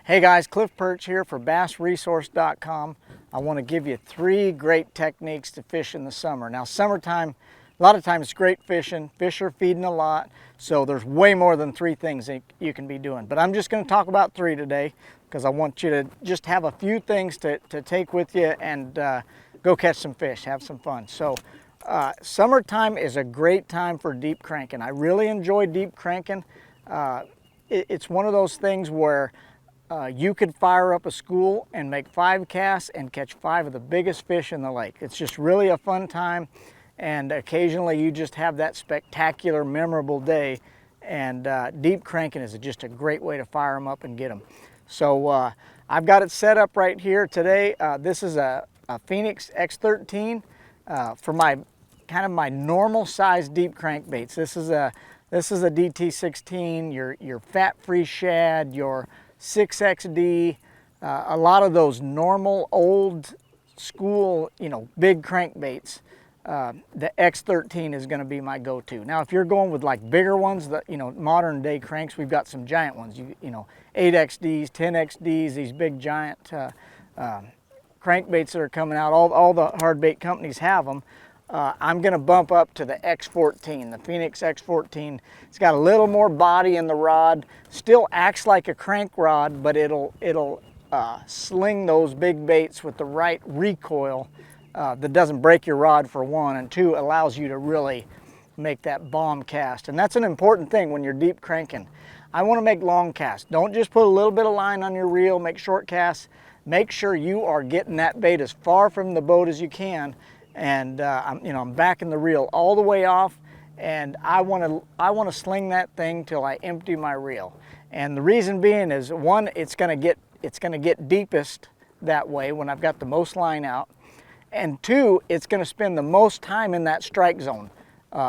Hey guys, Pirch here for BassResource.com. I want to give you 3 great techniques to fish in the summer. Now summertime, a lot of times it's great fishing. Fish are feeding a lot, so there's way more than 3 things that you can be doing. But I'm just going to talk about 3 today because I want you to just have a few things to take with you and go catch some fish, have some fun. So summertime is a great time for deep cranking. I really enjoy deep cranking. It's one of those things where you could fire up a school and make 5 casts and catch 5 of the biggest fish in the lake. It's just really a fun time, and occasionally you just have that spectacular, memorable day, and deep cranking is just a great way to fire them up and get them. So I've got it set up right here today. This is a Finesse X13 for my my normal size deep crankbaits. This is a DT16, your fat-free shad, your 6XD, a lot of those normal old school, big crankbaits. The X13 is going to be my go-to. Now, if you're going with like bigger ones, modern day cranks, we've got some giant ones. 8XDs, 10XDs, these big giant crankbaits that are coming out. All the hard bait companies have them. I'm going to bump up to the X14, the Finesse X14. It's got a little more body in the rod. Still acts like a crank rod, but it'll sling those big baits with the right recoil that doesn't break your rod, for one, and 2, allows you to really make that bomb cast. And that's an important thing when you're deep cranking. I want to make long casts. Don't just put a little bit of line on your reel, make short casts. Make sure you are getting that bait as far from the boat as you can. And I'm backing the reel all the way off, and I want to sling that thing till I empty my reel. And the reason being is, 1, it's going to get deepest that way when I've got the most line out, and 2, it's going to spend the most time in that strike zone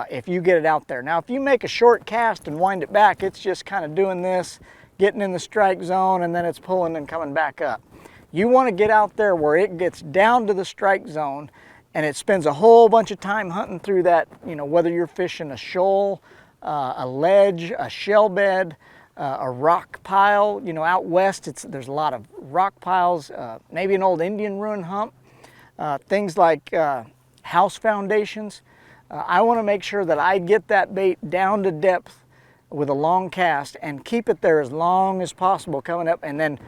if you get it out there. Now, if you make a short cast and wind it back, it's just kind of doing this, getting in the strike zone, and then it's pulling and coming back up. You want to get out there where it gets down to the strike zone, and it spends a whole bunch of time hunting through that, whether you're fishing a shoal, a ledge, a shell bed, a rock pile. Out west, there's a lot of rock piles, maybe an old Indian ruin hump, things like house foundations. I want to make sure that I get that bait down to depth with a long cast and keep it there as long as possible coming up, and then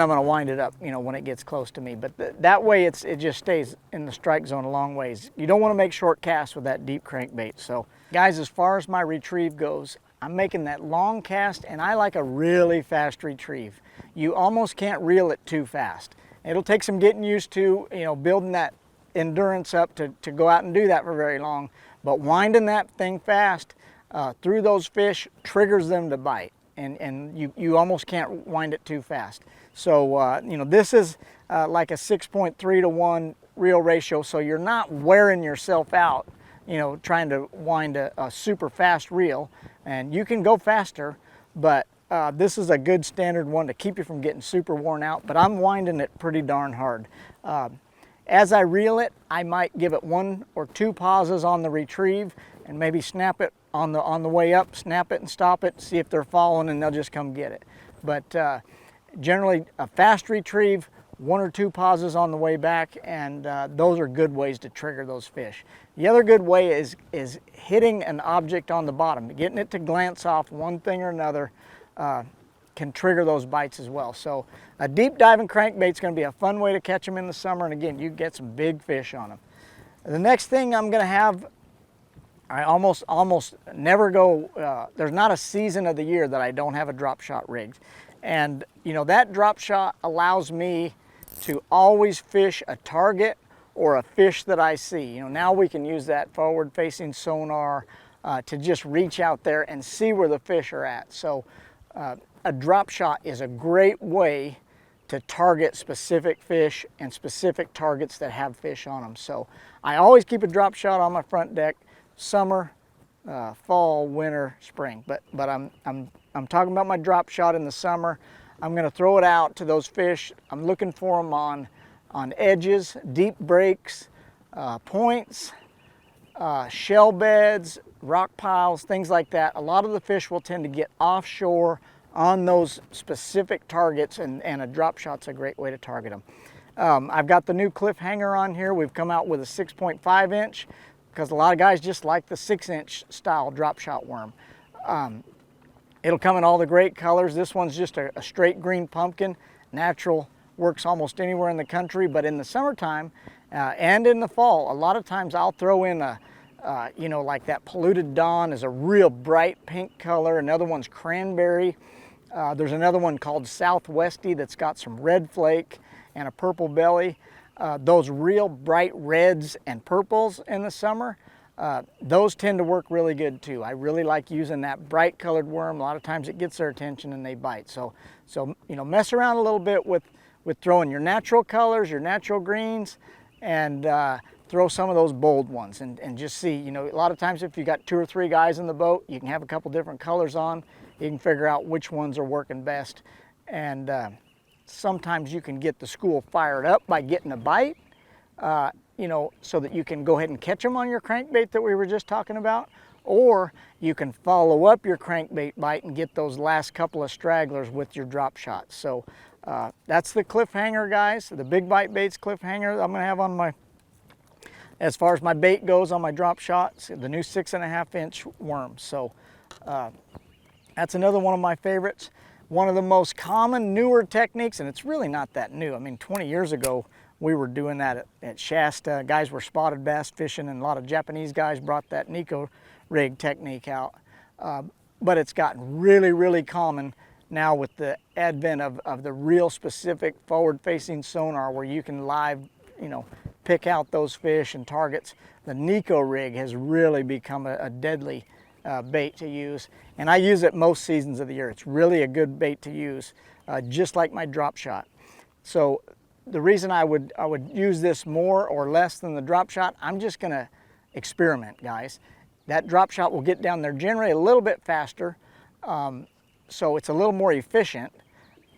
I'm going to wind it up, when it gets close to me. But that way it just stays in the strike zone a long ways. You don't want to make short casts with that deep crankbait. So guys, as far as my retrieve goes, I'm making that long cast, and I like a really fast retrieve. You almost can't reel it too fast. It'll take some getting used to, building that endurance up to go out and do that for very long. But winding that thing fast through those fish triggers them to bite. And you almost can't wind it too fast. So, this is like a 6.3 to 1 reel ratio, so you're not wearing yourself out, trying to wind a super fast reel. And you can go faster, but this is a good standard one to keep you from getting super worn out, but I'm winding it pretty darn hard. As I reel it, I might give it 1 or 2 pauses on the retrieve and maybe snap it on the way up, snap it and stop it, see if they're following, and they'll just come get it. But generally a fast retrieve, 1 or 2 pauses on the way back, and those are good ways to trigger those fish. The other good way is hitting an object on the bottom, getting it to glance off one thing or another can trigger those bites as well. So a deep diving crankbait is going to be a fun way to catch them in the summer, and again, you get some big fish on them. The next thing I'm going to have, I almost never go, there's not a season of the year that I don't have a drop shot rigged. And that drop shot allows me to always fish a target or a fish that I see. Now we can use that forward facing sonar to just reach out there and see where the fish are at. So a drop shot is a great way to target specific fish and specific targets that have fish on them. So I always keep a drop shot on my front deck. Summer, fall, winter, spring. But I'm talking about my drop shot in the summer. I'm going to throw it out to those fish. I'm looking for them on edges, deep breaks, points, shell beds, rock piles, things like that. A lot of the fish will tend to get offshore on those specific targets, and a drop shot's a great way to target them. I've got the new cliffhanger on here. We've come out with a 6.5 inch because a lot of guys just like the 6-inch style drop shot worm. It'll come in all the great colors. This one's just a straight green pumpkin. Natural, works almost anywhere in the country, but in the summertime and in the fall, a lot of times I'll throw in a, you know, like that Polluted Dawn is a real bright pink color. Another one's Cranberry. There's another one called Southwesty that's got some red flake and a purple belly. Those real bright reds and purples in the summer, those tend to work really good too. I really like using that bright colored worm. A lot of times it gets their attention and they bite. So you know, mess around a little bit with throwing your natural colors, your natural greens, and throw some of those bold ones and just see. You know, a lot of times if you got 2 or 3 guys in the boat, you can have a couple different colors on. You can figure out which ones are working best. And sometimes you can get the school fired up by getting a bite, you know, so that you can go ahead and catch them on your crankbait that we were just talking about, or you can follow up your crankbait bite and get those last couple of stragglers with your drop shots. So that's the cliffhanger, guys, the Big Bite Baits cliffhanger I'm gonna have on my, as far as my bait goes on my drop shots, the new 6.5 inch worm. So that's another one of my favorites. One of the most common newer techniques, and it's really not that new. I mean, 20 years ago, we were doing that at Shasta. Guys were spotted bass fishing, and a lot of Japanese guys brought that Neko rig technique out. But it's gotten really, really common now with the advent of the real specific forward-facing sonar where you can live, you know, pick out those fish and targets. The Neko rig has really become a deadly bait to use, and I use it most seasons of the year. It's really a good bait to use, just like my drop shot. So the reason I would use this more or less than the drop shot, I'm just gonna experiment, guys. That drop shot will get down there generally a little bit faster, so it's a little more efficient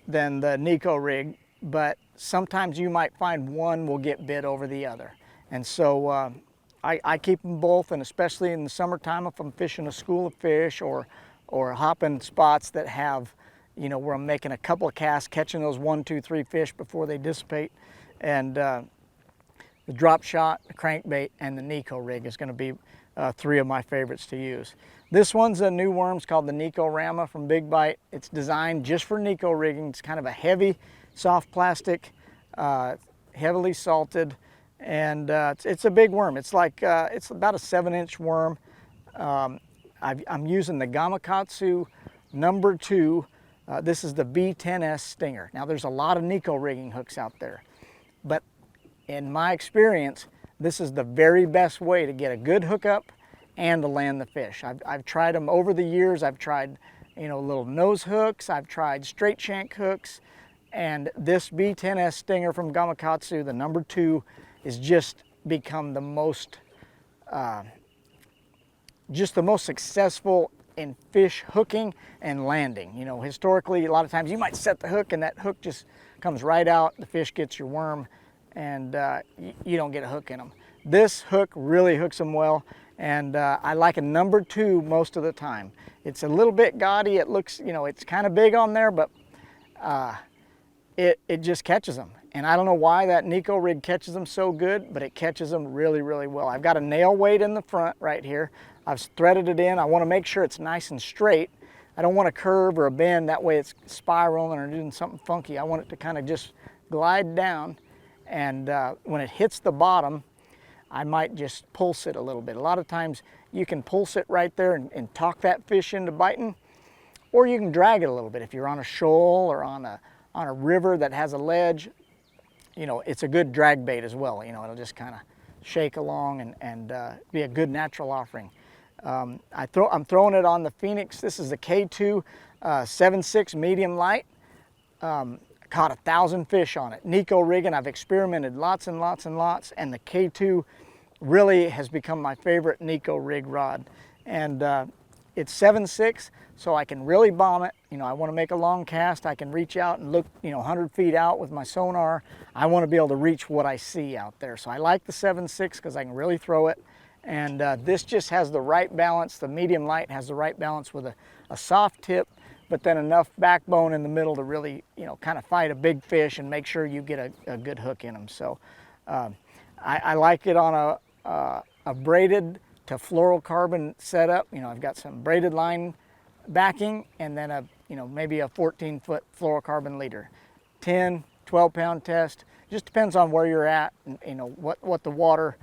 than the Neko rig, but sometimes you might find one will get bit over the other. And so I keep them both, and especially in the summertime if I'm fishing a school of fish or hopping spots that have, you know, where I'm making a couple of casts, catching those 1, 2, 3 fish before they dissipate. And the drop shot, the crankbait, and the Neko rig is going to be 3 of my favorites to use. This one's a new worm. It's called the Neko Rama from Big Bite. It's designed just for Neko rigging. It's kind of a heavy, soft plastic, heavily salted, and it's a big worm. It's like it's about a 7-inch worm. I'm using the Gamakatsu number 2. This is the B10S Stinger. Now there's a lot of Neko rigging hooks out there, but in my experience, this is the very best way to get a good hookup and to land the fish. I've tried them over the years. I've tried, you know, little nose hooks. I've tried straight shank hooks, and this B10S Stinger from Gamakatsu, the number 2, is just become the most, just the most successful in fish hooking and landing. You know, historically, a lot of times you might set the hook and that hook just comes right out, the fish gets your worm, and you don't get a hook in them. This hook really hooks them well, and I like a number 2 most of the time. It's a little bit gaudy. It looks, you know, it's kind of big on there, but it just catches them. And I don't know why that Neko rig catches them so good, but it catches them really, really well. I've got a nail weight in the front right here. I've threaded it in. I want to make sure it's nice and straight. I don't want a curve or a bend. That way it's spiraling or doing something funky. I want it to kind of just glide down. And when it hits the bottom, I might just pulse it a little bit. A lot of times you can pulse it right there and talk that fish into biting, or you can drag it a little bit. If you're on a shoal or on a river that has a ledge, you know, it's a good drag bait as well. You know, it'll just kind of shake along and be a good natural offering. I'm throwing it on the Phoenix. This is the K2 7.6 medium light. Caught 1,000 fish on it. Neko rigging, I've experimented lots and lots and lots, and the K2 really has become my favorite Neko rig rod. And it's 7.6, so I can really bomb it. You know, I want to make a long cast. I can reach out and look, you know, 100 feet out with my sonar. I want to be able to reach what I see out there. So I like the 7.6 because I can really throw it. And this just has the right balance. The medium light has the right balance with a soft tip, but then enough backbone in the middle to really, you know, kind of fight a big fish and make sure you get a good hook in them. So I like it on a braided to fluorocarbon setup. You know, I've got some braided line backing and then maybe a 14-foot fluorocarbon leader. 10, 12-pound test. Just depends on where you're at and, you know, what the water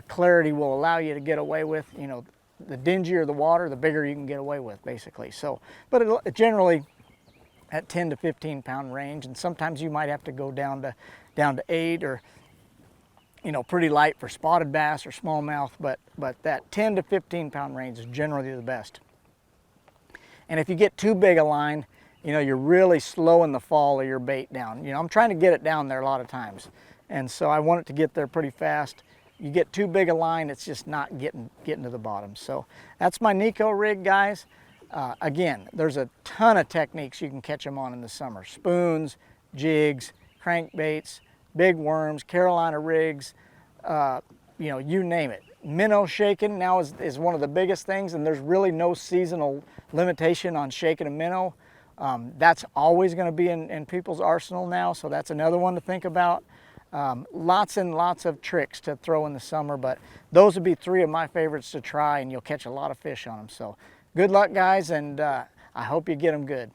clarity will allow you to get away with. You know, the dingier the water, the bigger you can get away with, basically. So, but it generally at 10 to 15-pound range, and sometimes you might have to go down to 8 or, you know, pretty light for spotted bass or smallmouth, but that 10 to 15-pound range is generally the best. And if you get too big a line, you know, you're really slowing the fall of your bait down. You know, I'm trying to get it down there a lot of times, and so I want it to get there pretty fast. You get too big a line, it's just not getting to the bottom. So that's my Neko rig, guys. Again, there's a ton of techniques you can catch them on in the summer. Spoons, jigs, crankbaits, big worms, Carolina rigs, you know, you name it. Minnow shaking now is one of the biggest things, and there's really no seasonal limitation on shaking a minnow. That's always going to be in people's arsenal now, so that's another one to think about. Lots and lots of tricks to throw in the summer, but those would be 3 of my favorites to try, and you'll catch a lot of fish on them. So good luck, guys, and I hope you get them good.